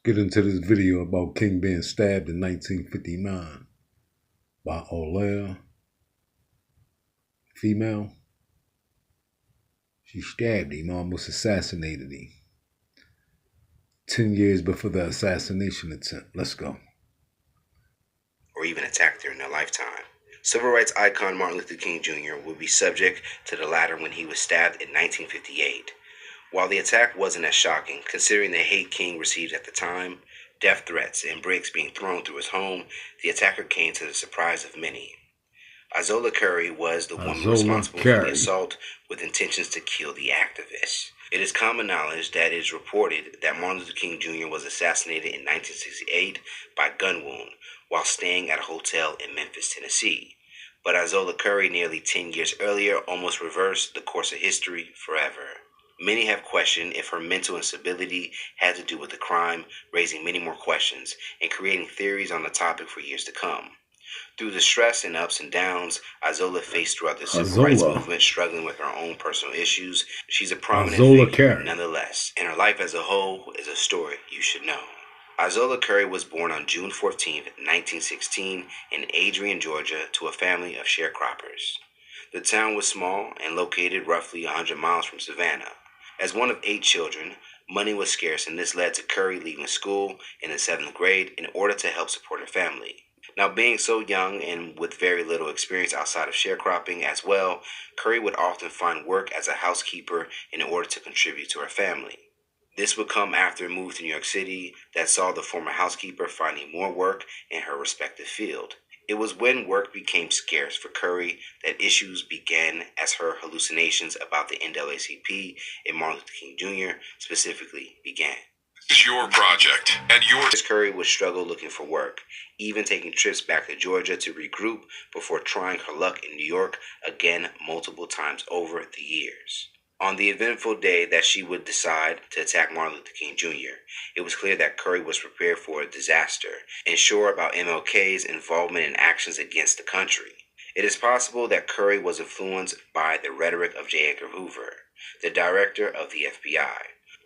Get into this video about King being stabbed in 1959 by Olaire, female. She stabbed him, almost assassinated him. 10 years before the assassination attempt. Let's go. Or even attacked during their lifetime. Civil rights icon Martin Luther King Jr. would be subject to the latter when he was stabbed in 1958. While the attack wasn't as shocking, considering the hate King received at the time, death threats and bricks being thrown through his home, the attacker came to the surprise of many. Izola Curry was the woman responsible for the assault with intentions to kill the activist. It is common knowledge that it is reported that Martin Luther King Jr. was assassinated in 1968 by gun wound while staying at a hotel in Memphis, Tennessee. But Izola Curry nearly 10 years earlier almost reversed the course of history forever. Many have questioned if her mental instability had to do with the crime, raising many more questions and creating theories on the topic for years to come. Through the stress and ups and downs Izola faced throughout the civil rights movement, struggling with her own personal issues, she's a prominent figure nonetheless, and her life as a whole is a story you should know. Izola Curry was born on June 14, 1916, in Adrian, Georgia, to a family of sharecroppers. The town was small and located roughly 100 miles from Savannah. As one of 8 children, money was scarce, and this led to Curry leaving school in the 7th grade in order to help support her family. Now, being so young and with very little experience outside of sharecropping as well, Curry would often find work as a housekeeper in order to contribute to her family. This would come after a move to New York City that saw the former housekeeper finding more work in her respective field. It was when work became scarce for Curry that issues began, as her hallucinations about the NAACP and Martin Luther King Jr. specifically began. It's your project, and yours. Curry would struggle looking for work, even taking trips back to Georgia to regroup before trying her luck in New York again multiple times over the years. On the eventful day that she would decide to attack Martin Luther King Jr., it was clear that Curry was prepared for a disaster and sure about MLK's involvement in actions against the country. It is possible that Curry was influenced by the rhetoric of J. Edgar Hoover, the director of the FBI.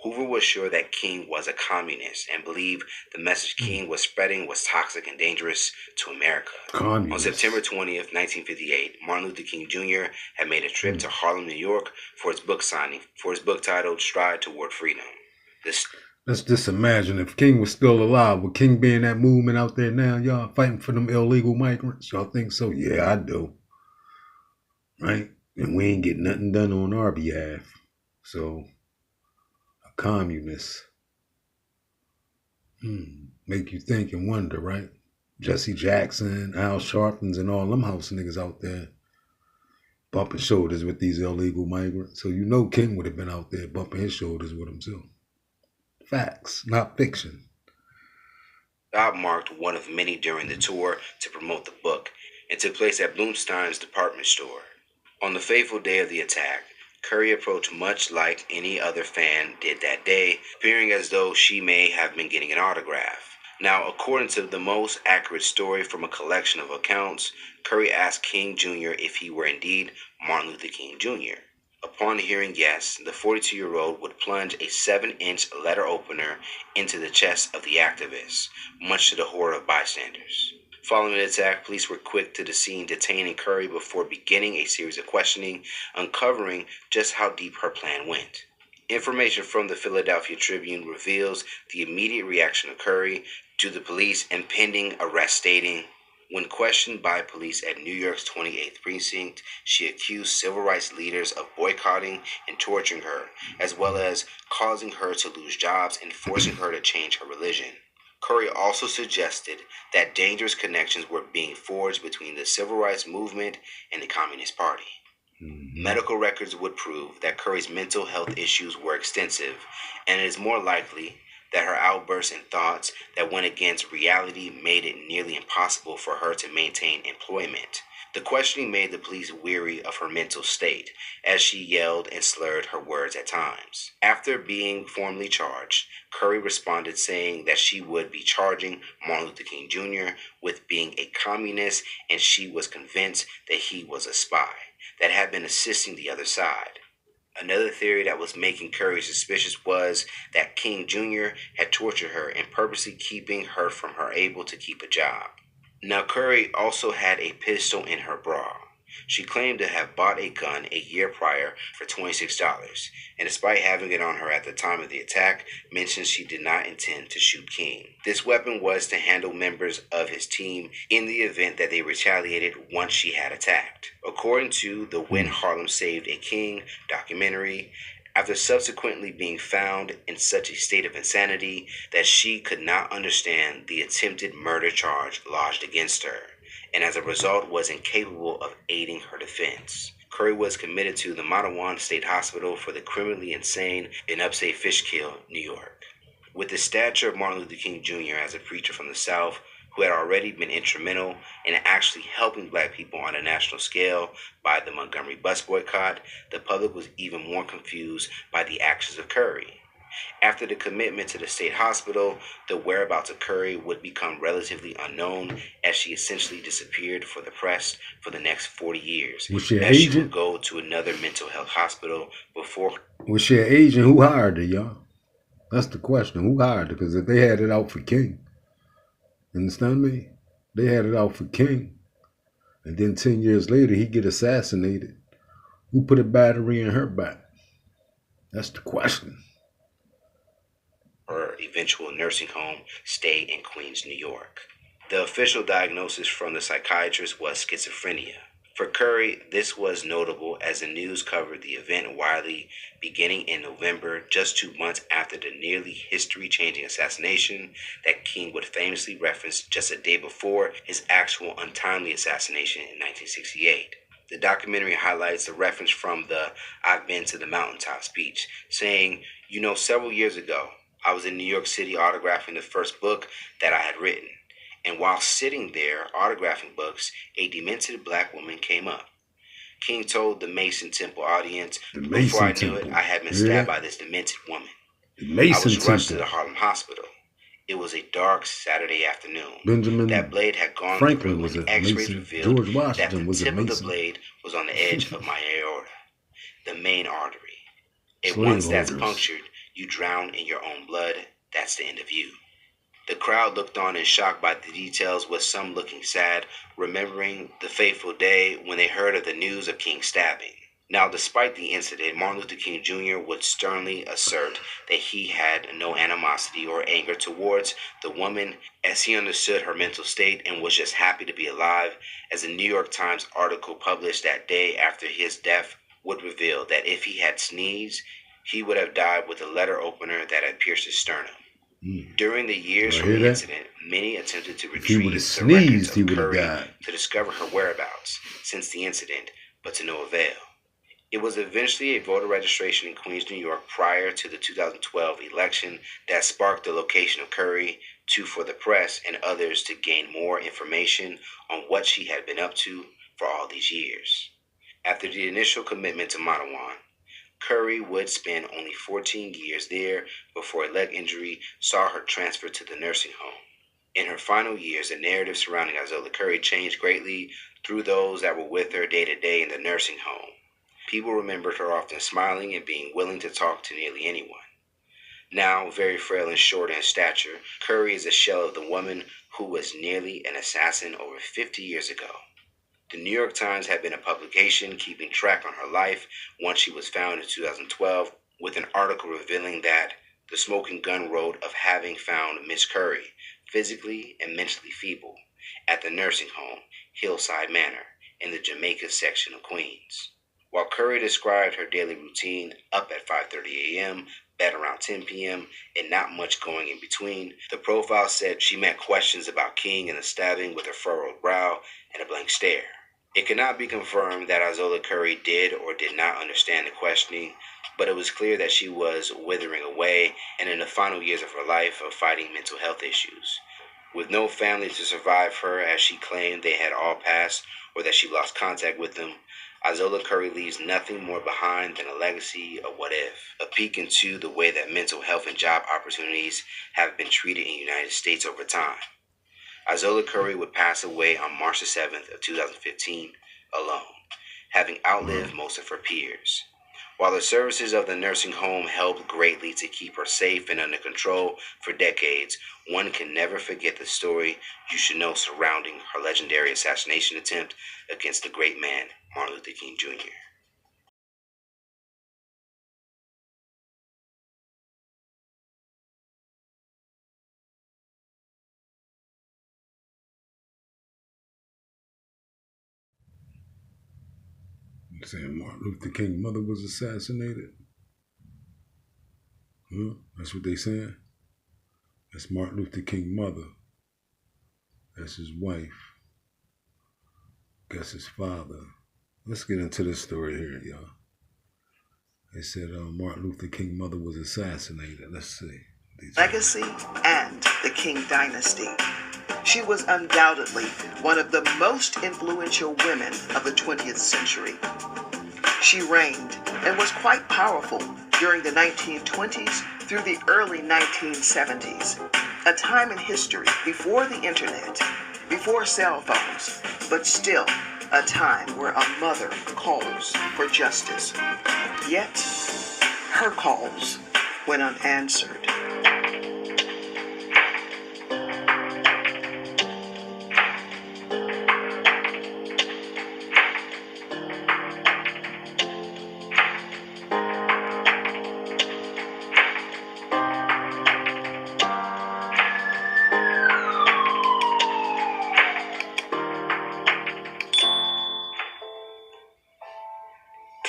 Hoover was sure that King was a communist and believed the message King was spreading was toxic and dangerous to America. On September 20th, 1958, Martin Luther King Jr. had made a trip to Harlem, New York for his book signing, for his book titled Stride Toward Freedom. Let's just imagine if King was still alive. Would King be in that movement out there now, y'all, fighting for them illegal migrants? Y'all think so? Yeah, I do. Right? And we ain't getting nothing done on our behalf. So, a communist. Make you think and wonder, right? Jesse Jackson, Al Sharptons, and all them house niggas out there bumping shoulders with these illegal migrants. So you know King would have been out there bumping his shoulders with them too. Facts, not fiction. Stop marked one of many during the tour to promote the book and took place at Bloomstein's department store. On the fateful day of the attack, Curry approached much like any other fan did that day, appearing as though she may have been getting an autograph. Now, according to the most accurate story from a collection of accounts, Curry asked King Jr. if he were indeed Martin Luther King Jr. Upon hearing yes, the 42-year-old would plunge a 7-inch letter opener into the chest of the activist, much to the horror of bystanders. Following the attack, police were quick to the scene, detaining Curry before beginning a series of questioning, uncovering just how deep her plan went. Information from the Philadelphia Tribune reveals the immediate reaction of Curry to the police impending arrest, stating, when questioned by police at New York's 28th Precinct, she accused civil rights leaders of boycotting and torturing her, as well as causing her to lose jobs and forcing her to change her religion. Curry also suggested that dangerous connections were being forged between the civil rights movement and the Communist Party. Medical records would prove that Curry's mental health issues were extensive, and it is more likely that her outbursts and thoughts that went against reality made it nearly impossible for her to maintain employment. The questioning made the police weary of her mental state, as she yelled and slurred her words at times. After being formally charged, Curry responded saying that she would be charging Martin Luther King Jr. with being a communist, and she was convinced that he was a spy that had been assisting the other side. Another theory that was making Curry suspicious was that King Jr. had tortured her and purposely keeping her from her able to keep a job. Now Curry also had a pistol in her bra. She claimed to have bought a gun a year prior for $26, and despite having it on her at the time of the attack, mentioned she did not intend to shoot King. This weapon was to handle members of his team in the event that they retaliated once she had attacked. According to the When Harlem Saved a King documentary, after subsequently being found in such a state of insanity that she could not understand the attempted murder charge lodged against her, and as a result was incapable of aiding her defense. Curry was committed to the Matawan State Hospital for the criminally insane in upstate Fishkill, New York. With the stature of Martin Luther King Jr. as a preacher from the South, who had already been instrumental in actually helping black people on a national scale by the Montgomery bus boycott, the public was even more confused by the actions of Curry. After the commitment to the state hospital, the whereabouts of Curry would become relatively unknown as she essentially disappeared for the press for the next 40 years. Was she an as agent? She would go to another mental health hospital before. Was she an agent? Who hired her, y'all? That's the question. Who hired her? Because if they had it out for King, understand me? They had it out for King. And then 10 years later, he get assassinated. Who put a battery in her back? That's the question. Her eventual nursing home stay in Queens, New York. The official diagnosis from the psychiatrist was schizophrenia. For Curry, this was notable as the news covered the event widely beginning in November, just 2 months after the nearly history-changing assassination that King would famously reference just a day before his actual untimely assassination in 1968. The documentary highlights the reference from the "I've been to the mountaintop" speech, saying, several years ago, I was in New York City autographing the first book that I had written. And while sitting there autographing books, a demented black woman came up. King told the Mason Temple audience, before I knew it, I had been stabbed by this demented woman. I was rushed to the Harlem hospital. It was a dark Saturday afternoon. Benjamin that blade had gone Franklin through was when a X-rays Mason. revealed George Washington that the was tip a of Mason. the blade was on the edge of my aorta, the main artery. And Slave once that's holders. punctured, you drown in your own blood. That's the end of you. The crowd looked on in shock by the details, with some looking sad, remembering the fateful day when they heard of the news of King's stabbing. Now, despite the incident, Martin Luther King Jr. would sternly assert that he had no animosity or anger towards the woman, as he understood her mental state and was just happy to be alive, as a New York Times article published that day after his death would reveal that if he had sneezed, he would have died with a letter opener that had pierced his sternum. During the years from the incident, many attempted to retrieve the records of Curry to discover her whereabouts since the incident, but to no avail. It was eventually a voter registration in Queens, New York prior to the 2012 election that sparked the location of Curry for the press and others to gain more information on what she had been up to for all these years. After the initial commitment to Matawan, Curry would spend only 14 years there before a leg injury saw her transferred to the nursing home. In her final years, the narrative surrounding Izola Curry changed greatly through those that were with her day to day in the nursing home. People remembered her often smiling and being willing to talk to nearly anyone. Now, very frail and short in stature, Curry is a shell of the woman who was nearly an assassin over 50 years ago. The New York Times had been a publication keeping track on her life once she was found in 2012, with an article revealing that the Smoking Gun wrote of having found Miss Curry, physically and mentally feeble, at the nursing home, Hillside Manor, in the Jamaica section of Queens. While Curry described her daily routine, up at 5:30 a.m., bed around 10 p.m., and not much going in between, the profile said she met questions about King and the stabbing with a furrowed brow and a blank stare. It cannot be confirmed that Izola Curry did or did not understand the questioning, but it was clear that she was withering away and in the final years of her life of fighting mental health issues. With no family to survive her, as she claimed they had all passed or that she lost contact with them, Izola Curry leaves nothing more behind than a legacy of what if, a peek into the way that mental health and job opportunities have been treated in the United States over time. Izola Curry would pass away on March 7th of 2015 alone, having outlived most of her peers. While the services of the nursing home helped greatly to keep her safe and under control for decades, one can never forget the story you should know surrounding her legendary assassination attempt against the great man, Martin Luther King Jr. You saying Martin Luther King's mother was assassinated? Huh? That's what they saying? That's Martin Luther King's mother. That's his wife. Guess his father. Let's get into this story here, y'all. They said Martin Luther King's mother was assassinated. Let's see. Legacy and the King dynasty. She was undoubtedly one of the most influential women of the 20th century. She reigned and was quite powerful during the 1920s through the early 1970s, a time in history before the internet, before cell phones, but still a time where a mother calls for justice. Yet, her calls went unanswered.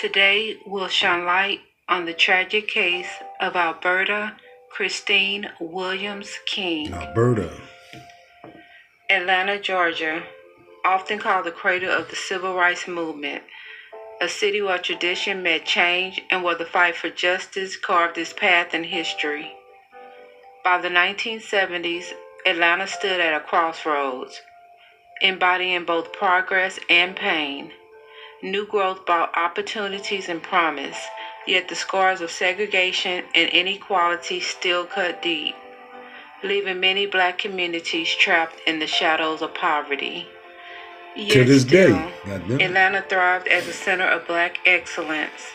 Today we'll shine light on the tragic case of Alberta Christine Williams King. Alberta. Atlanta, Georgia, often called the cradle of the civil rights movement, a city where tradition met change and where the fight for justice carved its path in history. By the 1970s, Atlanta stood at a crossroads, embodying both progress and pain. New growth brought opportunities and promise, yet the scars of segregation and inequality still cut deep, leaving many black communities trapped in the shadows of poverty. Yet To this still, day, goddamn. Atlanta thrived as a center of black excellence.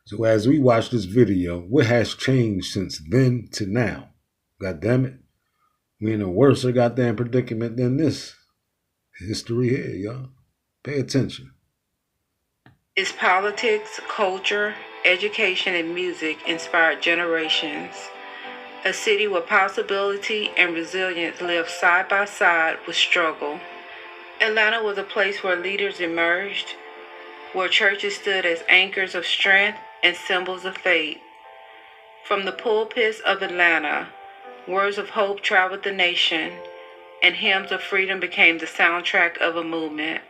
So as we watch this video, what has changed since then to now? God damn it. We in a worse goddamn predicament than this. History here, y'all. Pay attention. Its politics, culture, education, and music inspired generations. A city where possibility and resilience lived side by side with struggle. Atlanta was a place where leaders emerged, where churches stood as anchors of strength and symbols of faith. From the pulpits of Atlanta, words of hope traveled the nation, and hymns of freedom became the soundtrack of a movement.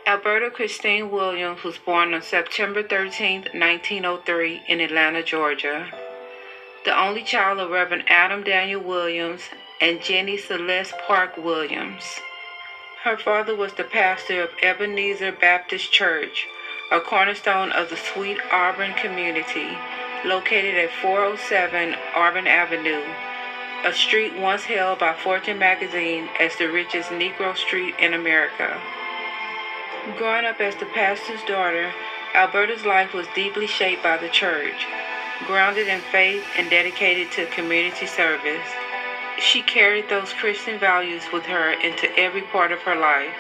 Alberta Christine Williams was born on September 13, 1903 in Atlanta, Georgia. The only child of Reverend Adam Daniel Williams and Jenny Celeste Park Williams. Her father was the pastor of Ebenezer Baptist Church, a cornerstone of the Sweet Auburn community, located at 407 Auburn Avenue, a street once held by Fortune magazine as the richest Negro street in America. Growing up as the pastor's daughter, Alberta's life was deeply shaped by the church, grounded in faith and dedicated to community service. She carried those Christian values with her into every part of her life.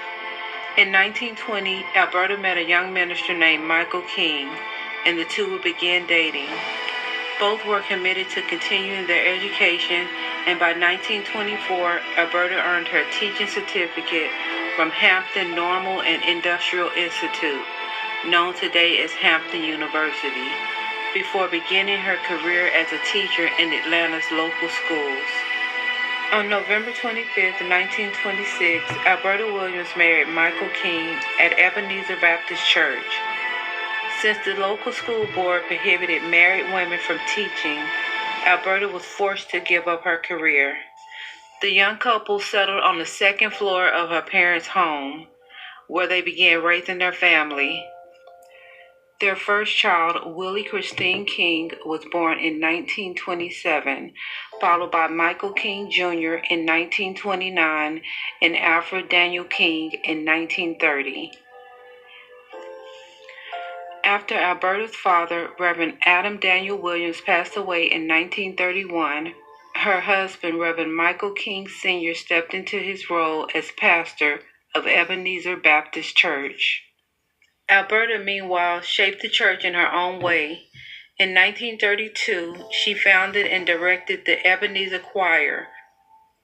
In 1920, Alberta met a young minister named Michael King, and the two would begin dating. Both were committed to continuing their education, and by 1924, Alberta earned her teaching certificate from Hampton Normal and Industrial Institute, known today as Hampton University, before beginning her career as a teacher in Atlanta's local schools. On November 25, 1926, Alberta Williams married Michael King at Ebenezer Baptist Church. Since the local school board prohibited married women from teaching, Alberta was forced to give up her career. The young couple settled on the second floor of her parents' home, where they began raising their family. Their first child, Willie Christine King, was born in 1927, followed by Michael King Jr. in 1929 and Alfred Daniel King in 1930. After Alberta's father, Reverend Adam Daniel Williams, passed away in 1931, her husband, Reverend Michael King Sr., stepped into his role as pastor of Ebenezer Baptist Church. Alberta, meanwhile, shaped the church in her own way. In 1932, she founded and directed the Ebenezer Choir,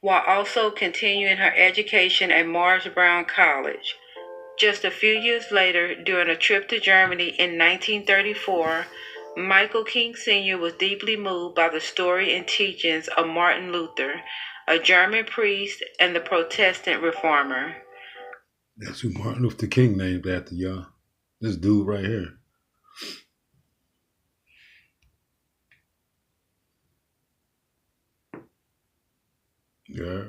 while also continuing her education at Morris Brown College. Just a few years later, during a trip to Germany in 1934, Michael King Sr. was deeply moved by the story and teachings of Martin Luther, a German priest and the Protestant reformer. That's who Martin Luther King named after, y'all. This dude right here. Yeah.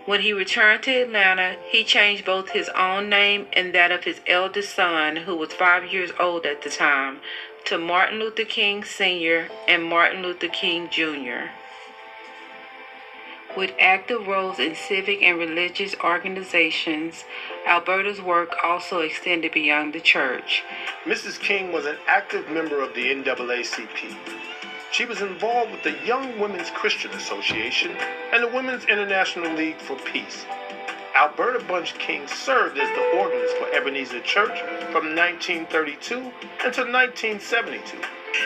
When he returned to Atlanta, he changed both his own name and that of his eldest son, who was 5 years old at the time, to Martin Luther King Sr. and Martin Luther King Jr. With active roles in civic and religious organizations, Alberta's work also extended beyond the church. Mrs. King was an active member of the NAACP. She was involved with the Young Women's Christian Association and the Women's International League for Peace. Alberta Bunch King served as the organist for Ebenezer Church from 1932 until 1972.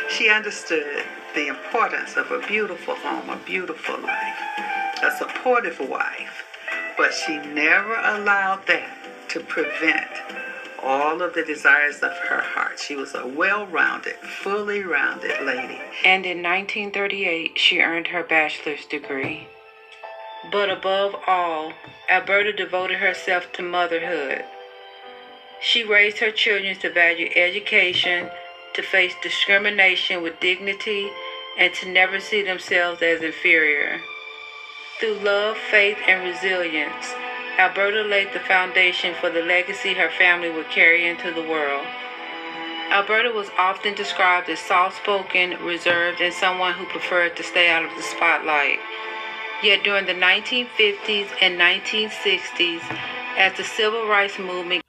She understood the importance of a beautiful home, a beautiful life, a supportive wife, but she never allowed that to prevent all of the desires of her heart. She was a well-rounded, fully rounded lady. And in 1938, she earned her bachelor's degree. But above all, Alberta devoted herself to motherhood. She raised her children to value education, to face discrimination with dignity, and to never see themselves as inferior. Through love, faith, and resilience, Alberta laid the foundation for the legacy her family would carry into the world. Alberta was often described as soft-spoken, reserved, and someone who preferred to stay out of the spotlight. Yet during the 1950s and 1960s, as the civil rights movement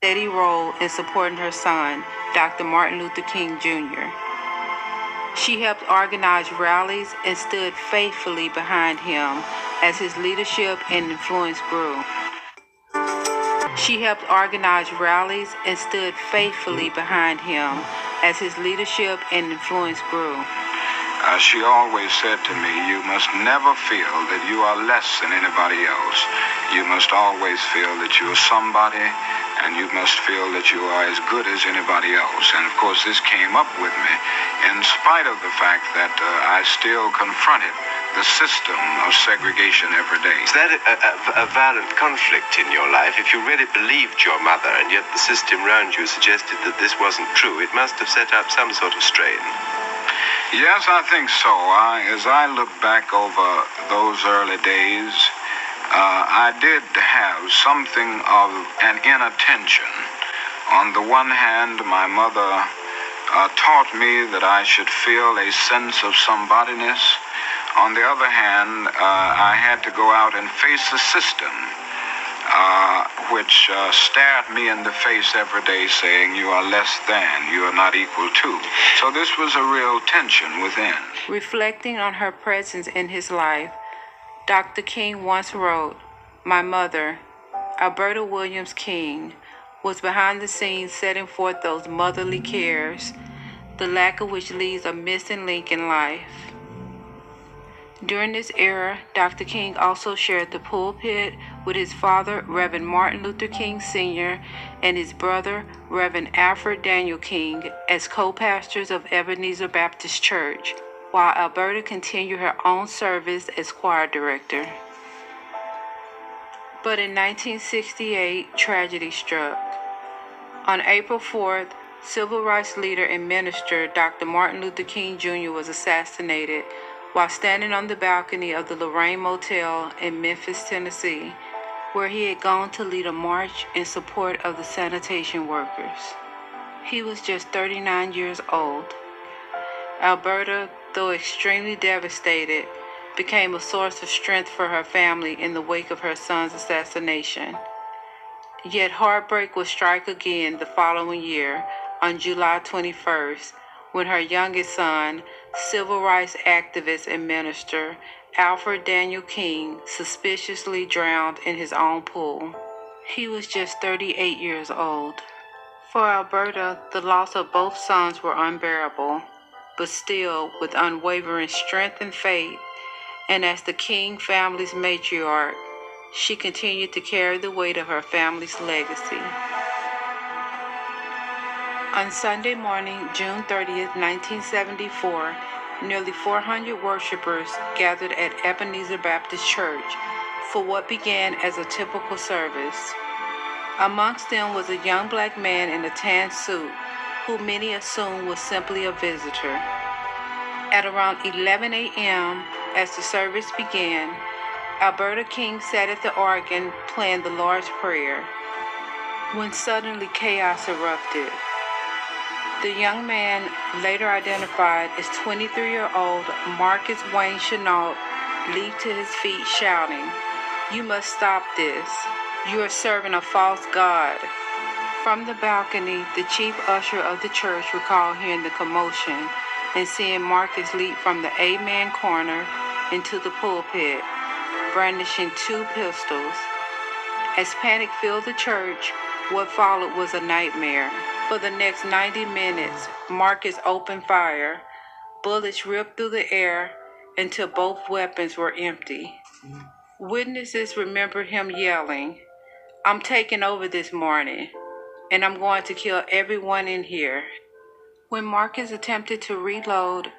played a steady role in supporting her son, Dr. Martin Luther King Jr. She helped organize rallies and stood faithfully behind him as his leadership and influence grew. She helped organize rallies and stood faithfully behind him as his leadership and influence grew. She always said to me, you must never feel that you are less than anybody else. You must always feel that you are somebody, and you must feel that you are as good as anybody else. And of course, this came up with me in spite of the fact that I still confronted the system of segregation every day. Is that a violent conflict in your life? If you really believed your mother, and yet the system around you suggested that this wasn't true, it must have set up some sort of strain. Yes, I think so. As I look back over those early days, I did have something of an inattention. On the one hand, my mother taught me that I should feel a sense of somebodyness. On the other hand, I had to go out and face the system, which stared me in the face every day saying, you are less than, you are not equal to. So this was a real tension within. Reflecting on her presence in his life, Dr. King once wrote, my mother, Alberta Williams King, was behind the scenes setting forth those motherly cares, the lack of which leaves a missing link in life. During this era, Dr. King also shared the pulpit with his father, Reverend Martin Luther King Sr., and his brother, Reverend Alfred Daniel King, as co-pastors of Ebenezer Baptist Church, while Alberta continued her own service as choir director. But in 1968, tragedy struck. On April 4th, civil rights leader and minister Dr. Martin Luther King Jr. was assassinated while standing on the balcony of the Lorraine Motel in Memphis, Tennessee, where he had gone to lead a march in support of the sanitation workers. He was just 39 years old. Alberta, though extremely devastated, became a source of strength for her family in the wake of her son's assassination. Yet heartbreak would strike again the following year on July 21st when her youngest son, civil rights activist and minister Alfred Daniel King, suspiciously drowned in his own pool. He was just 38 years old. For Alberta, the loss of both sons were unbearable, but still, with unwavering strength and faith, and as the King family's matriarch, she continued to carry the weight of her family's legacy. On Sunday morning, June 30th, 1974, nearly 400 worshipers gathered at Ebenezer Baptist Church for what began as a typical service. Amongst them was a young black man in a tan suit, who many assumed was simply a visitor. At around 11 a.m., as the service began, Alberta King sat at the organ playing the Lord's Prayer, when suddenly chaos erupted. The young man, later identified as 23-year-old Marcus Wayne Chenault, leaped to his feet shouting, "You must stop this. You are serving a false god." From the balcony, the chief usher of the church recalled hearing the commotion and seeing Marcus leap from the amen corner into the pulpit, brandishing 2 pistols. As panic filled the church, what followed was a nightmare. For the next 90 minutes, Marcus opened fire. Bullets ripped through the air until both weapons were empty. Witnesses remembered him yelling, "I'm taking over this morning, and I'm going to kill everyone in here." When Marcus attempted to reload,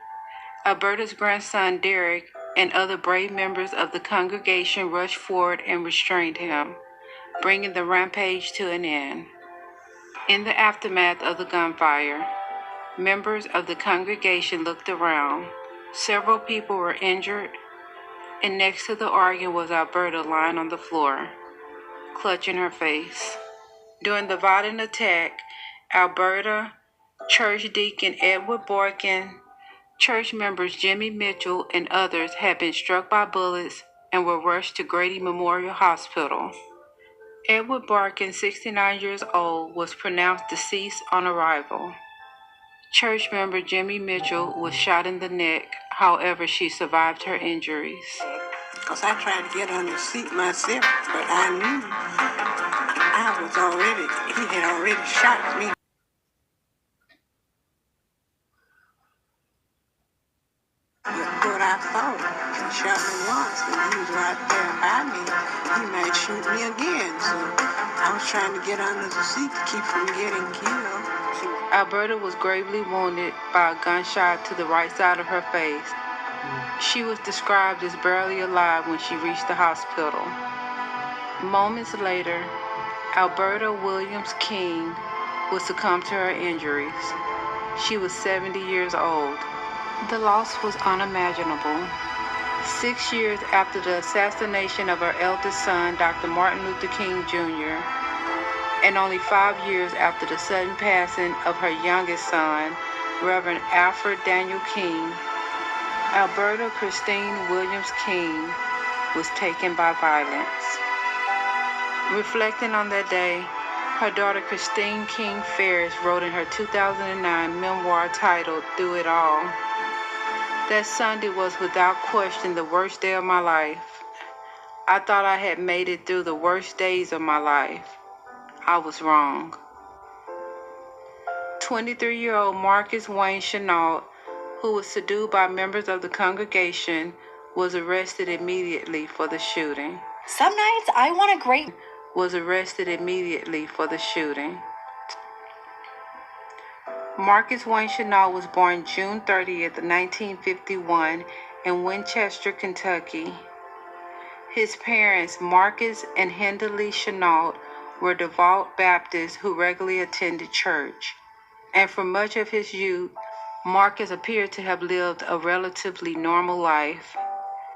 Alberta's grandson Derek and other brave members of the congregation rushed forward and restrained him, bringing the rampage to an end. In the aftermath of the gunfire, members of the congregation looked around. Several people were injured, and next to the organ was Alberta lying on the floor, clutching her face. During the violent attack, Alberta, church deacon Edward Borkin, church members Jimmy Mitchell, and others had been struck by bullets and were rushed to Grady Memorial Hospital. Edward Borkin, 69 years old, was pronounced deceased on arrival. Church member Jimmy Mitchell was shot in the neck. However, she survived her injuries. Because I tried to get on the seat myself, but I knew he had already shot me. But I thought he shot me once, and he was right there by me. He might shoot me again, so I was trying to get under the seat to keep from getting killed. Alberta was gravely wounded by a gunshot to the right side of her face. She was described as barely alive when she reached the hospital. Moments later, Alberta Williams King would succumb to her injuries. She was 70 years old. The loss was unimaginable. 6 years after the assassination of her eldest son, Dr. Martin Luther King Jr., and only 5 years after the sudden passing of her youngest son, Reverend Alfred Daniel King, Alberta Christine Williams King was taken by violence. Reflecting on that day, her daughter Christine King Ferris wrote in her 2009 memoir titled "Through It All," "That Sunday was without question the worst day of my life. I thought I had made it through the worst days of my life. I was wrong." 23-year-old Marcus Wayne Chenault, who was subdued by members of the congregation, was arrested immediately for the shooting. Some nights I want a great... Was arrested immediately for the shooting. Marcus Wayne Chenault was born June 30th, 1951 in Winchester, Kentucky. His parents, Marcus and Henderly Chenault, were devout Baptists who regularly attended church, and for much of his youth, Marcus appeared to have lived a relatively normal life.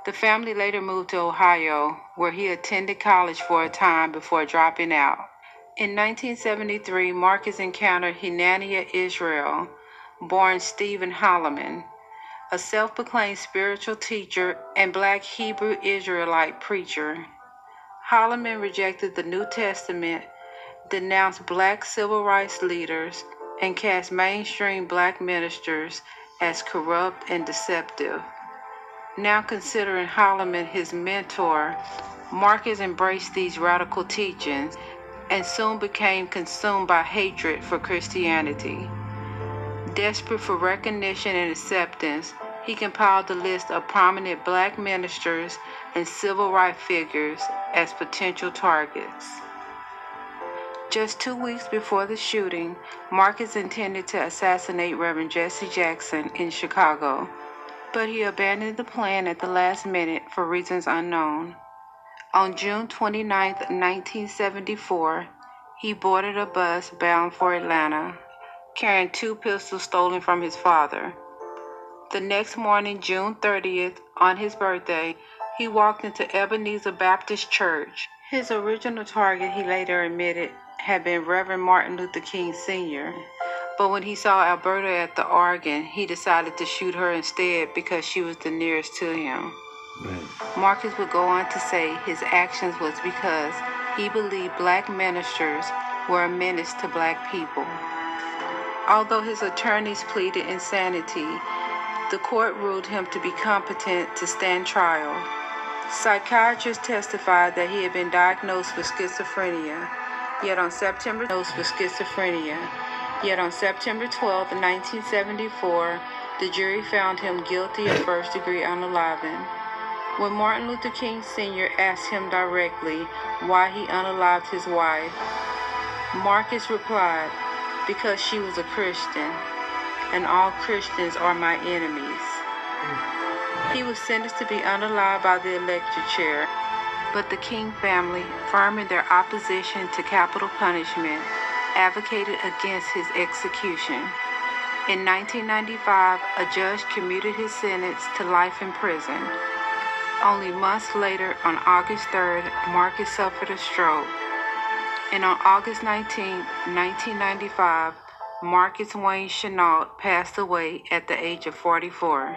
The family later moved to Ohio, where he attended college for a time before dropping out. In 1973, Marcus encountered Hananiah Israel, born Stephen Holloman, a self-proclaimed spiritual teacher and black Hebrew Israelite preacher. Holloman rejected the New Testament denounced black civil rights leaders, and cast mainstream black ministers as corrupt and deceptive. Now considering Holloman his mentor, Marcus embraced these radical teachings and soon became consumed by hatred for Christianity. Desperate for recognition and acceptance, he compiled a list of prominent black ministers and civil rights figures as potential targets. Just 2 weeks before the shooting, Marcus intended to assassinate Reverend Jesse Jackson in Chicago, but he abandoned the plan at the last minute for reasons unknown. On June 29, 1974, he boarded a bus bound for Atlanta, carrying 2 pistols stolen from his father. The next morning, June 30th, on his birthday, he walked into Ebenezer Baptist Church. His original target, he later admitted, had been Reverend Martin Luther King Sr., but when he saw Alberta at the organ, he decided to shoot her instead because she was the nearest to him. Marcus would go on to say his actions was because he believed black ministers were a menace to black people. Although his attorneys pleaded insanity, the court ruled him to be competent to stand trial. Psychiatrists testified that he had been diagnosed with schizophrenia, yet on September 12, 1974, the jury found him guilty of first-degree unaliving. When Martin Luther King Sr. asked him directly why he unalived his wife, Marcus replied, "Because she was a Christian, and all Christians are my enemies." He was sentenced to be unalived by the electric chair, but the King family, firm in their opposition to capital punishment, advocated against his execution. In 1995, a judge commuted his sentence to life in prison. Only months later, on August 3rd, Marcus suffered a stroke. And on August 19, 1995, Marcus Wayne Chenault passed away at the age of 44.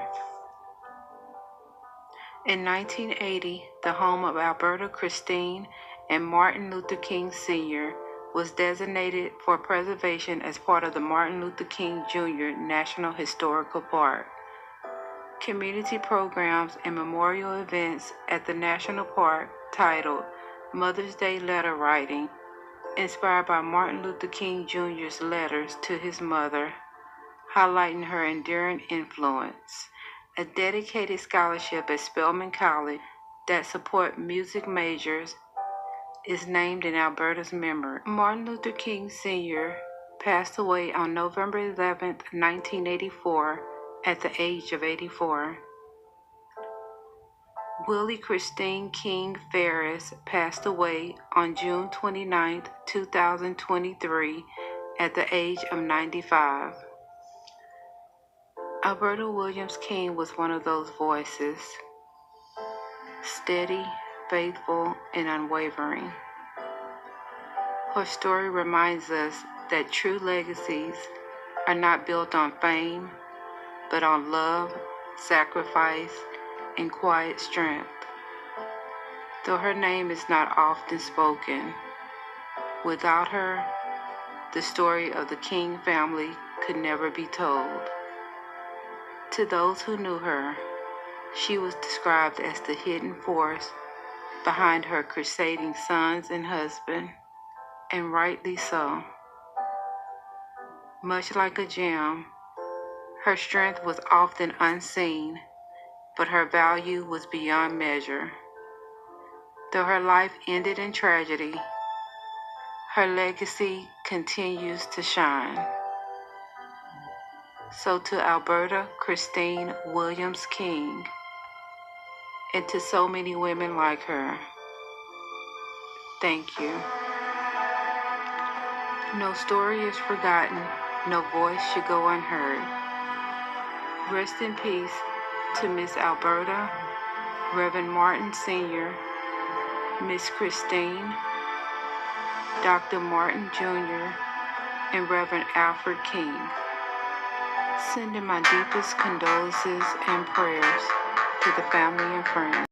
In 1980, the home of Alberta Christine and Martin Luther King Sr. was designated for preservation as part of the Martin Luther King Jr. National Historical Park. Community programs and memorial events at the national park titled Mother's Day Letter Writing, inspired by Martin Luther King Jr.'s letters to his mother, highlighting her enduring influence. A dedicated scholarship at Spelman College that support music majors is named in Alberta's memory. Martin Luther King Sr. passed away on November 11, 1984, at the age of 84. Willie Christine King Ferris passed away on June 29, 2023, at the age of 95. Alberta Williams King was one of those voices, steady, faithful, and unwavering. Her story reminds us that true legacies are not built on fame, but on love, sacrifice, and quiet strength. Though her name is not often spoken, without her, the story of the King family could never be told. To those who knew her, she was described as the hidden force behind her crusading sons and husband, and rightly so. Much like a gem, her strength was often unseen, but her value was beyond measure. Though her life ended in tragedy, her legacy continues to shine. So to Alberta Christine Williams King, and to so many women like her, thank you. No story is forgotten, no voice should go unheard. Rest in peace to Miss Alberta, Reverend Martin Sr., Miss Christine, Dr. Martin Jr., and Reverend Alfred King. Sending my deepest condolences and prayers to the family and friends.